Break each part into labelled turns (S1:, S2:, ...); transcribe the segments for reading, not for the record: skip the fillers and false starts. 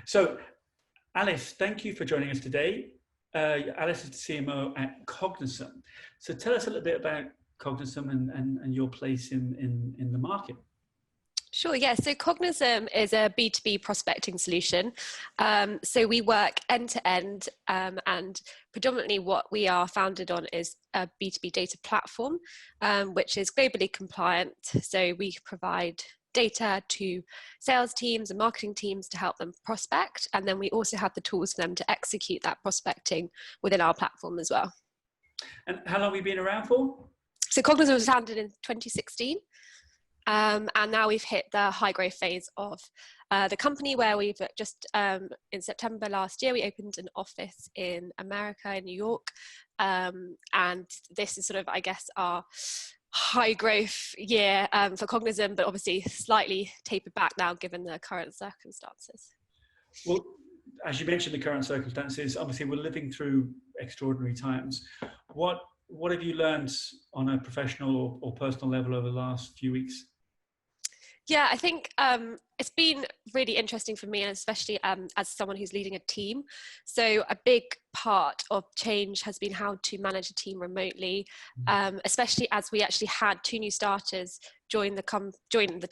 S1: So, Alice, thank you for joining us today. Alice is the CMO at Cognism. So tell us a little bit about Cognism and your place in the market.
S2: Sure, yeah. So Cognism is a B2B prospecting solution. So we work end to end, and predominantly what we are founded on is a B2B data platform, which is globally compliant. So we provide data to sales teams and marketing teams to help them prospect. And then we also have the tools for them to execute that prospecting within our platform as well.
S1: And how long have you been around for?
S2: So Cognism was founded in 2016. And now we've hit the high growth phase of the company, where we've just in September last year, we opened an office in America, in New York. And this is sort of, I guess, our high growth year for Cognism, but obviously slightly tapered back now given the current circumstances.
S1: Well, as you mentioned, the current circumstances, obviously we're living through extraordinary times. What have you learned on a professional or personal level over the last few weeks?
S2: Yeah, I think it's been really interesting for me, and especially as someone who's leading a team. So a big part of change has been how to manage a team remotely, especially as we actually had 2 new starters join the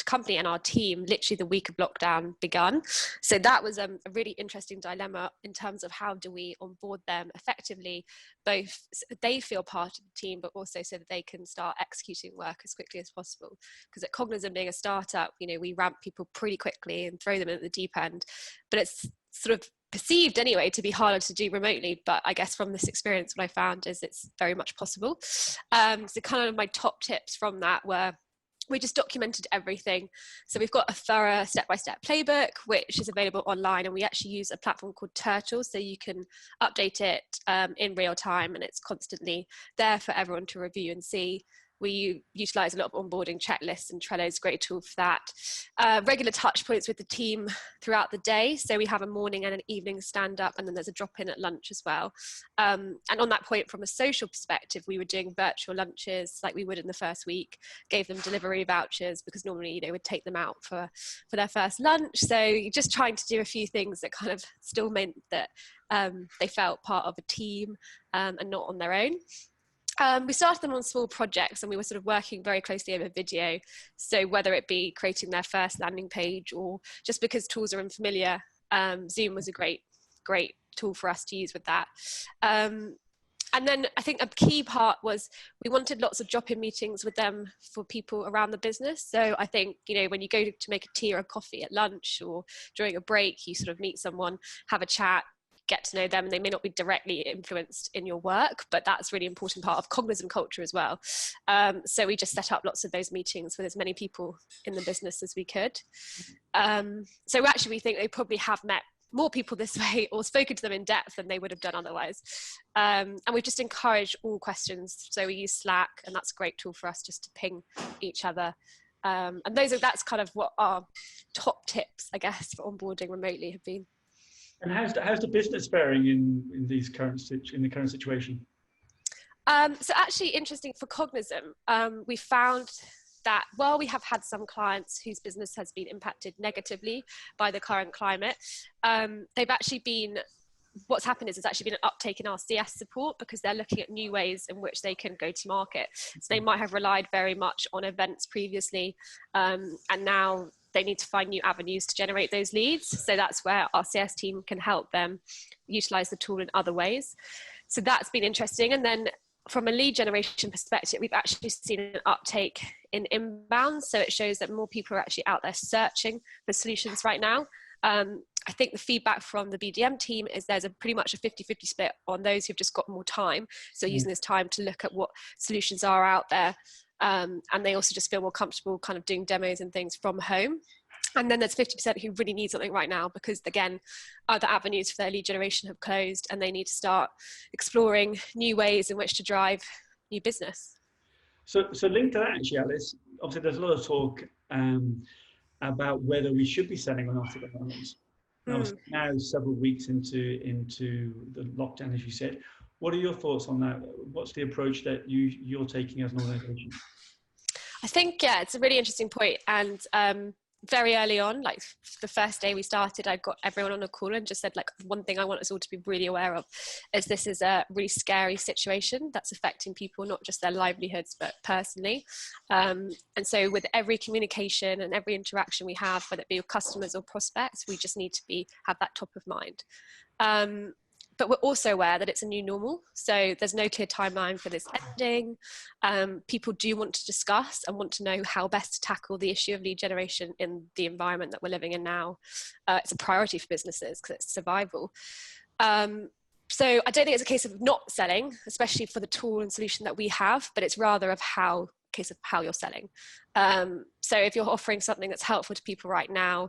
S2: company and our team literally the week of lockdown begun. So that was a really interesting dilemma in terms of how do we onboard them effectively, both so they feel part of the team, but also so that they can start executing work as quickly as possible. Because at Cognism, being a startup, we ramp people pretty quickly and throw them in at the deep end, but it's sort of perceived anyway to be harder to do remotely. But I guess from this experience, what I found is it's very much possible. So kind of my top tips from that were, we just documented everything. So we've got a thorough step-by-step playbook, which is available online, and we actually use a platform called Turtle, so you can update it in real time, and it's constantly there for everyone to review and see. We utilize a lot of onboarding checklists, and Trello is a great tool for that. Regular touch points with the team throughout the day. So we have a morning and an evening stand up, and then there's a drop in at lunch as well. And on that point, from a social perspective, we were doing virtual lunches like we would in the first week, gave them delivery vouchers because normally, we'd take them out for their first lunch. So just trying to do a few things that kind of still meant that they felt part of a team and not on their own. We started them on small projects, and we were sort of working very closely over video. So whether it be creating their first landing page, or just because tools are unfamiliar, Zoom was a great tool for us to use with that. And then I think a key part was we wanted lots of drop-in meetings with them for people around the business. So I think, when you go to make a tea or a coffee at lunch or during a break, you sort of meet someone, have a chat, get to know them, and they may not be directly influenced in your work, but that's a really important part of Cognism culture as well. So we just set up lots of those meetings with as many people in the business as we could. So actually we think they probably have met more people this way or spoken to them in depth than they would have done otherwise. And we've just encouraged all questions. So we use Slack, and that's a great tool for us just to ping each other. And that's kind of what our top tips, I guess, for onboarding remotely have been.
S1: And how's the business faring in the current situation?
S2: So actually interesting for Cognism, we found that while we have had some clients whose business has been impacted negatively by the current climate, what's happened is there's actually been an uptake in our CS support, because they're looking at new ways in which they can go to market. So they might have relied very much on events previously, and now they need to find new avenues to generate those leads. So that's where our CS team can help them utilize the tool in other ways. So that's been interesting. And then from a lead generation perspective, we've actually seen an uptake in inbound. So it shows that more people are actually out there searching for solutions right now. I think the feedback from the BDM team is there's pretty much a 50-50 split on those who've just got more time. So using this time to look at what solutions are out there. And they also just feel more comfortable kind of doing demos and things from home. And then there's 50% who really need something right now, because again, other avenues for their lead generation have closed, and they need to start exploring new ways in which to drive new business.
S1: So linked to that, actually, Alice, obviously there's a lot of talk about whether we should be selling or not at the moment. Now several weeks into the lockdown, as you said. What are your thoughts on that? What's the approach that you're taking as an organisation?
S2: I think, yeah, it's a really interesting point. And very early on, like the first day we started, I got everyone on a call and just said, like, one thing I want us all to be really aware of is this is a really scary situation that's affecting people, not just their livelihoods, but personally. And so with every communication and every interaction we have, whether it be with customers or prospects, we just need to have that top of mind. But we're also aware that it's a new normal. So there's no clear timeline for this ending. People do want to discuss and want to know how best to tackle the issue of lead generation in the environment that we're living in now. It's a priority for businesses because it's survival. So I don't think it's a case of not selling, especially for the tool and solution that we have, but it's rather of case of how you're selling. So if you're offering something that's helpful to people right now,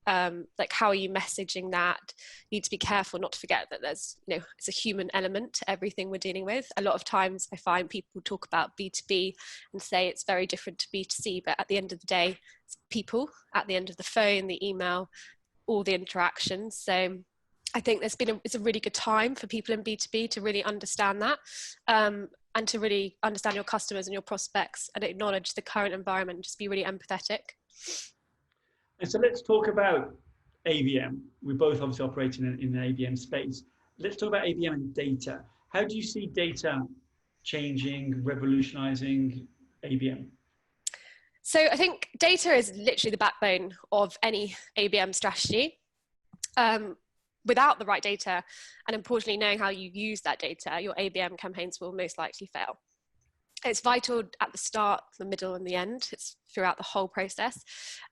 S2: like how are you messaging that? You need to be careful not to forget that there's, it's a human element to everything we're dealing with. A lot of times I find people talk about B2B and say it's very different to B2C, but at the end of the day, it's people at the end of the phone, the email, all the interactions. So I think it's a really good time for people in B2B to really understand that, and to really understand your customers and your prospects and acknowledge the current environment, just be really empathetic.
S1: And so let's talk about ABM. We're both obviously operating in the ABM space. Let's talk about ABM and data. How do you see data changing, revolutionizing ABM?
S2: So I think data is literally the backbone of any ABM strategy. Without the right data, and importantly, knowing how you use that data, your ABM campaigns will most likely fail. It's vital at the start, the middle, and the end. It's throughout the whole process.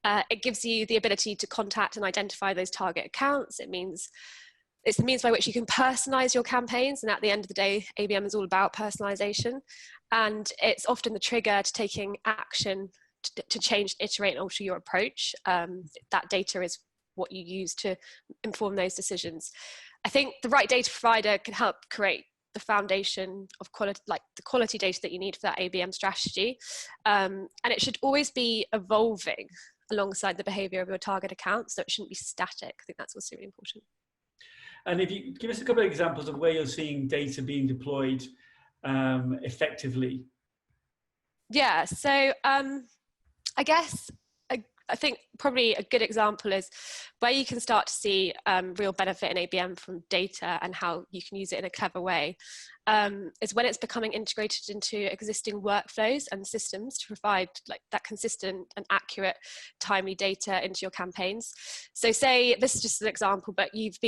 S2: It gives you the ability to contact and identify those target accounts. It's the means by which you can personalize your campaigns. And at the end of the day, ABM is all about personalization. And it's often the trigger to taking action to change, iterate, and alter your approach. That data is what you use to inform those decisions. I think the right data provider can help create the foundation of quality, like the quality data that you need for that ABM strategy. And it should always be evolving alongside the behavior of your target accounts, so it shouldn't be static. I think that's also really important.
S1: And if you give us a couple of examples of where you're seeing data being deployed effectively.
S2: Yeah, so I guess I think probably a good example is where you can start to see real benefit in ABM from data and how you can use it in a clever way, is when it's becoming integrated into existing workflows and systems to provide like that consistent and accurate, timely data into your campaigns. So say, this is just an example, but you've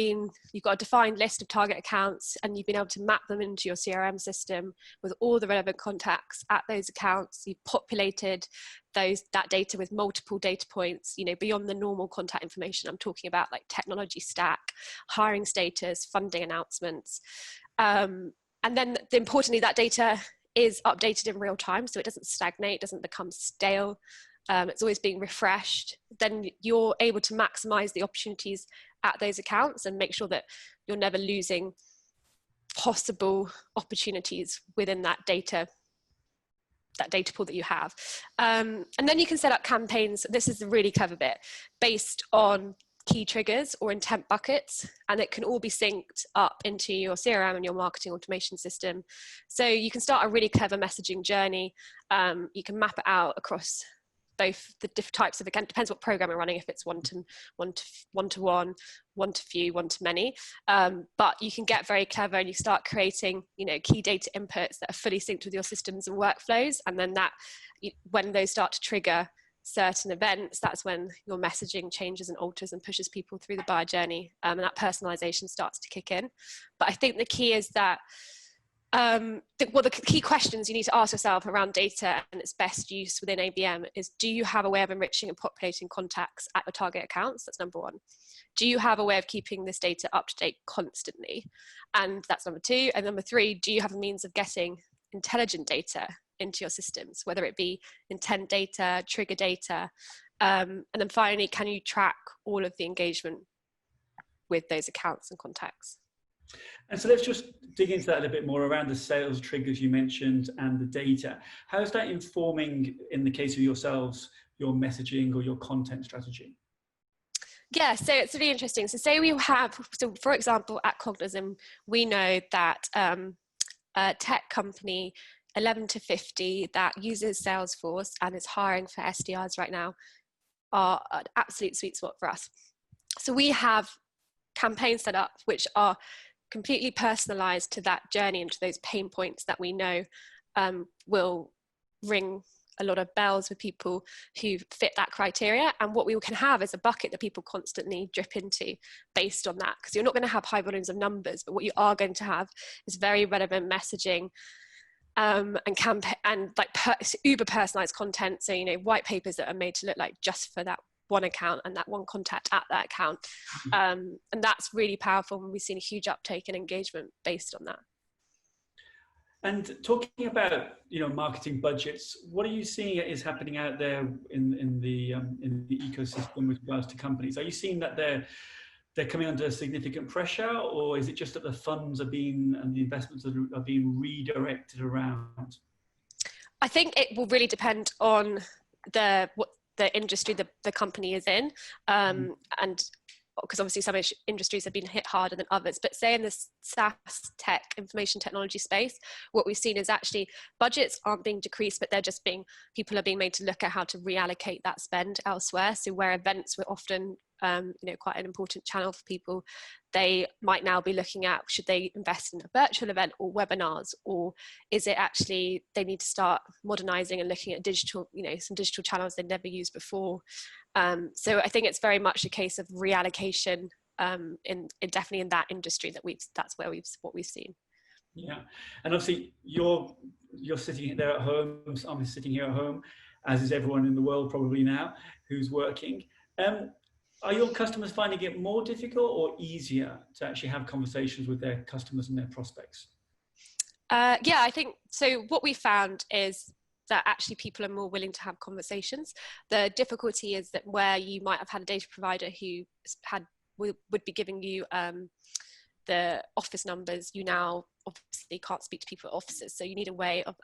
S2: got a defined list of target accounts and you've been able to map them into your CRM system with all the relevant contacts at those accounts. You've populated that data with multiple data points, beyond the normal contact information. I'm talking about like technology stack, hiring status, funding announcements. And then importantly, that data is updated in real time, so it doesn't stagnate, doesn't become stale. It's always being refreshed. Then you're able to maximize the opportunities at those accounts and make sure that you're never losing possible opportunities within that data pool that you have. And then you can set up campaigns. This is the really clever bit, based on key triggers or intent buckets, and it can all be synced up into your CRM and your marketing automation system. So you can start a really clever messaging journey. You can map it out across both the different types of, again, depends what program you're running, if it's one to one, one to few, one to many. But you can get very clever and you start creating, key data inputs that are fully synced with your systems and workflows. And then when those start to trigger certain events, that's when your messaging changes and alters and pushes people through the buyer journey. And that personalization starts to kick in. But I think the key is that the key questions you need to ask yourself around data and its best use within ABM is, do you have a way of enriching and populating contacts at your target accounts? That's number one. Do you have a way of keeping this data up to date constantly? And that's number two. And number three, do you have a means of getting intelligent data into your systems, whether it be intent data, trigger data? And then finally, can you track all of the engagement with those accounts and contacts?
S1: And so let's just dig into that a little bit more around the sales triggers you mentioned and the data. How is that informing, in the case of yourselves, your messaging or your content strategy?
S2: Yeah, so it's really interesting. So say for example, at Cognism, we know that a tech company 11 to 50 that uses Salesforce and is hiring for SDRs right now are an absolute sweet spot for us. So we have campaigns set up which are completely personalized to that journey and to those pain points that we know will ring a lot of bells with people who fit that criteria. And what we can have is a bucket that people constantly drip into based on that, because you're not going to have high volumes of numbers, but what you are going to have is very relevant messaging and campaign and like uber personalized content. So, you know, white papers that are made to look like just for that one account and that one contact at that account. And that's really powerful, and we've seen a huge uptake in engagement based on that.
S1: And talking about, you know, marketing budgets, what are you seeing is happening out there in the ecosystem with regards to companies? Are you seeing that they're coming under significant pressure, or is it just that the funds are being and the investments are being redirected around?
S2: I think it will really depend on what the industry the company is in, and because obviously some industries have been hit harder than others. But say in the SaaS tech, information technology space, what we've seen is actually budgets aren't being decreased, but people are being made to look at how to reallocate that spend elsewhere. So where events were often quite an important channel for people, they might now be looking at, should they invest in a virtual event or webinars, or is it actually they need to start modernizing and looking at digital, some digital channels they'd never used before. So I think it's very much a case of reallocation in definitely in that industry that's what we've seen.
S1: Yeah, and obviously you're sitting there at home. I'm sitting here at home, as is everyone in the world probably now who's working. Are your customers finding it more difficult or easier to actually have conversations with their customers and their prospects?
S2: Yeah, I think so. What we found is that actually people are more willing to have conversations. The difficulty is that where you might have had a data provider who would be giving you the office numbers, you now obviously can't speak to people at offices. So you need a way of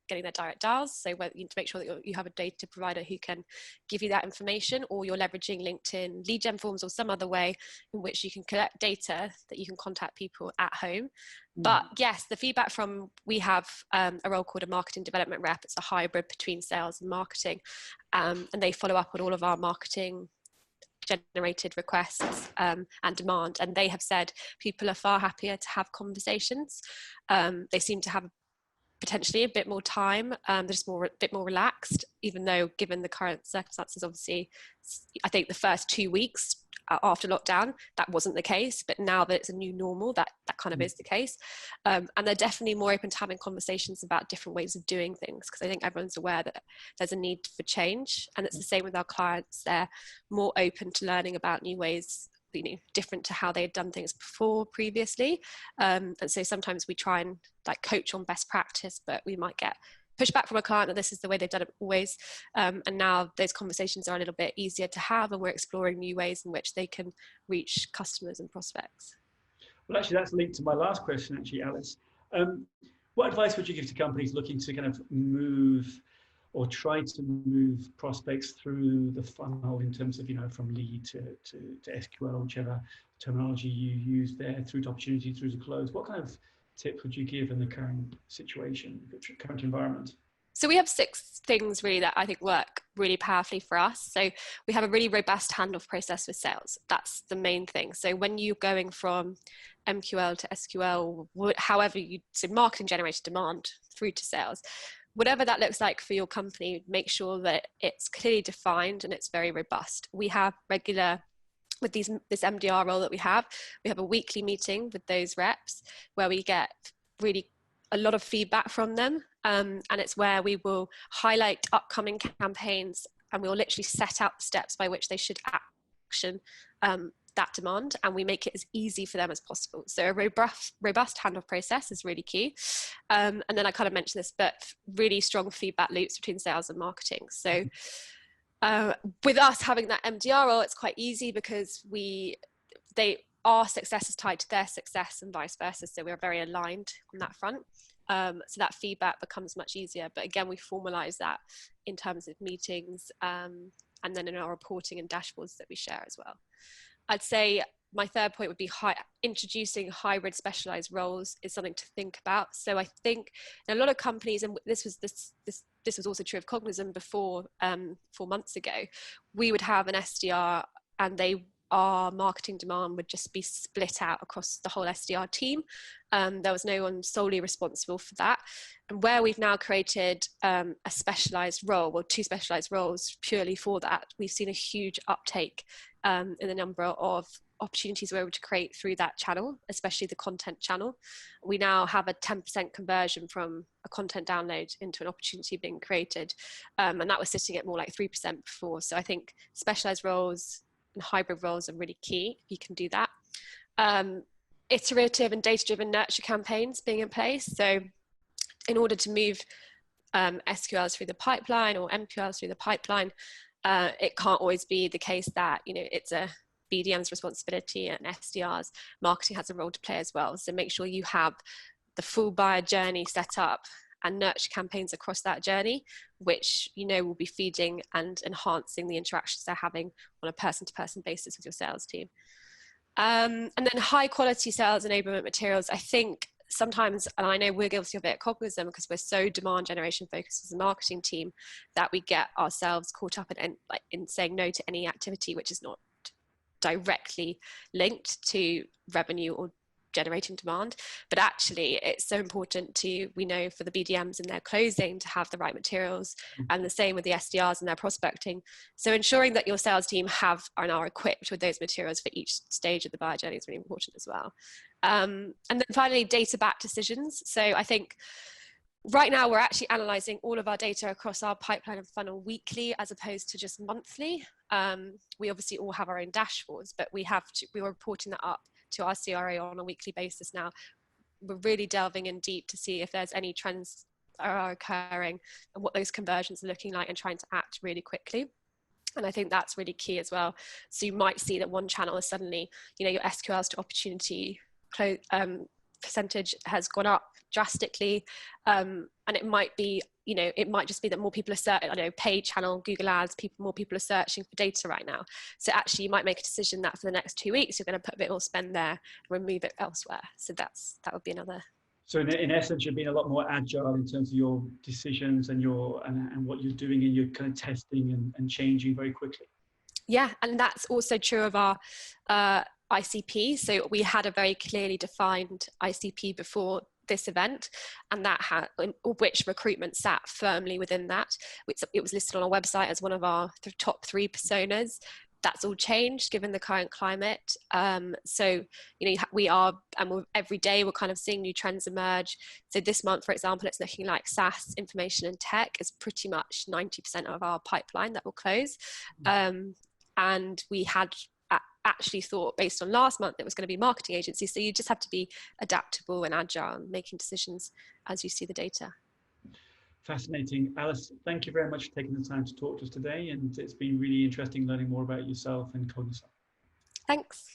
S2: getting their direct dials. So whether you need to make sure that you have a data provider who can give you that information, or you're leveraging LinkedIn lead gen forms or some other way in which you can collect data that you can contact people at home. But yes, the feedback we have a role called a marketing development rep. It's a hybrid between sales and marketing. And they follow up on all of our marketing generated requests and demand, and they have said people are far happier to have conversations. They seem to have potentially a bit more time. They're just a bit more relaxed, even though given the current circumstances, obviously I think the first 2 weeks after lockdown that wasn't the case, but now that it's a new normal, that kind of is the case. And they're definitely more open to having conversations about different ways of doing things, because I think everyone's aware that there's a need for change, and it's the same with our clients. They're more open to learning about new ways, different to how they had done things previously. And so sometimes we try and coach on best practice, but we might get pushback from a client that this is the way they've done it always. And now those conversations are a little bit easier to have, and we're exploring new ways in which they can reach customers and prospects.
S1: Well, actually, that's linked to my last question, actually, Alice. What advice would you give to companies looking to kind of move or try to move prospects through the funnel in terms of, from lead to SQL, whichever terminology you use there, through to opportunity, through to close? What kind of tips would you give in the current situation, the current environment?
S2: So we have 6 things really that I think work really powerfully for us. So we have a really robust handoff process with sales. That's the main thing. So when you're going from MQL to SQL, however so marketing generated demand through to sales, whatever that looks like for your company, make sure that it's clearly defined and it's very robust. We have with this MDR role that we have a weekly meeting with those reps where we get really a lot of feedback from them. And it's where we will highlight upcoming campaigns, and we'll literally set out the steps by which they should action that demand, and we make it as easy for them as possible. So a robust handoff process is really key. And then I kind of mentioned this, but really strong feedback loops between sales and marketing. So with us having that MDR role, it's quite easy because our success is tied to their success and vice versa. So we're very aligned on that front. So that feedback becomes much easier. But again, we formalize that in terms of meetings and then in our reporting and dashboards that we share as well. I'd say my third point would be introducing hybrid specialized roles is something to think about. So I think in a lot of companies, and this this was also true of Cognism before 4 months ago, we would have an SDR and our marketing demand would just be split out across the whole SDR team. There was no one solely responsible for that. And where we've now created a specialized role, well, 2 specialized roles purely for that, we've seen a huge uptake in the number of opportunities we're able to create through that channel, especially the content channel. We now have a 10% conversion from a content download into an opportunity being created. And that was sitting at more like 3% before. So I think specialized roles and hybrid roles are really key if you can do that. Iterative and data-driven nurture campaigns being in place. So in order to move SQLs through the pipeline or MQLs through the pipeline, it can't always be the case that, you know, it's a BDM's responsibility and SDR's. Marketing has a role to play as well. So make sure you have the full buyer journey set up and nurture campaigns across that journey, which you know will be feeding and enhancing the interactions they're having on a person-to-person basis with your sales team. And then high quality sales enablement materials. I think sometimes, and I know we're guilty of it at Cognism because we're so demand generation focused as a marketing team, that we get ourselves caught up in saying no to any activity which is not directly linked to revenue or generating demand. But actually it's so important we know for the BDMs in their closing to have the right materials, and the same with the SDRs in their prospecting. So ensuring that your sales team are equipped with those materials for each stage of the buyer journey is really important as well. And then finally, data-backed decisions. So I think right now we're actually analysing all of our data across our pipeline and funnel weekly as opposed to just monthly. We obviously all have our own dashboards, but we're reporting that up to our CRO on a weekly basis now. We're really delving in deep to see if there's any trends that are occurring and what those conversions are looking like, and trying to act really quickly. And I think that's really key as well. So you might see that one channel is suddenly, you know, your SQLs to opportunity percentage has gone up drastically, and it might be, you know, it might just be that more people are searching, I know, paid channel, Google Ads, more people are searching for data right now. So actually you might make a decision that for the next 2 weeks, you're going to put a bit more spend there and remove it elsewhere. So that would be another.
S1: So in essence, you're being a lot more agile in terms of your decisions and and what you're doing, and you're kind of testing and changing very quickly.
S2: Yeah, and that's also true of our ICP. So we had a very clearly defined ICP before this event, and that had, which recruitment sat firmly within that. It was listed on our website as one of our top 3 personas. That's all changed given the current climate. So, you know, every day we're kind of seeing new trends emerge. So this month, for example, it's looking like SaaS, information and tech is pretty much 90% of our pipeline that will close. And we had actually thought based on last month it was going to be marketing agencies. So you just have to be adaptable and agile and making decisions as you see the data.
S1: Fascinating. Alice, thank you very much for taking the time to talk to us today, and it's been really interesting learning more about yourself and Cognism.
S2: Thanks.